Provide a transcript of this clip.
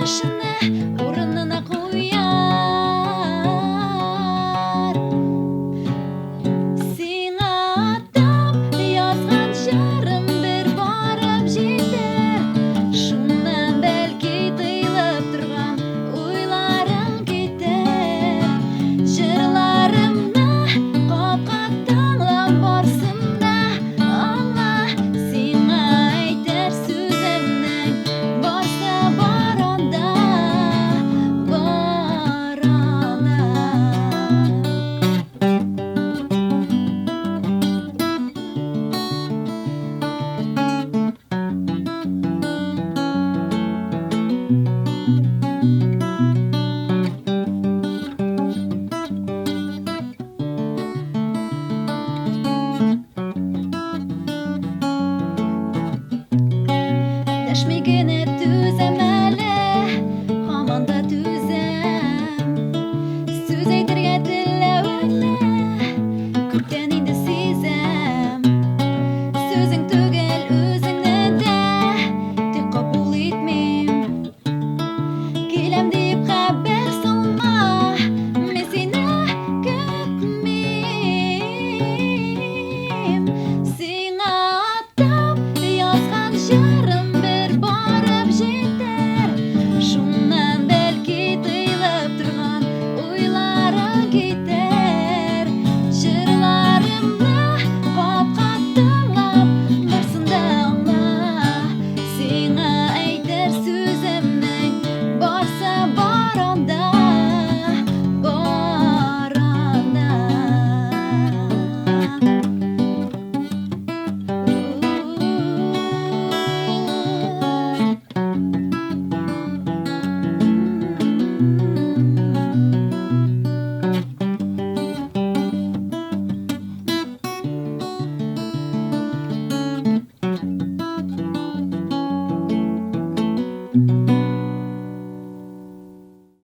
башына орнына қояр. Сиңа атап язған жарым бір барып жетер. Шуннан бәлки тыйылып тұрған ойларың кетер. Жырларымны қапқа тыңлап барсында, аңа сиңа әйтер сөзімнің барса бар анда, бар анда. Дәшмегенә түзәмә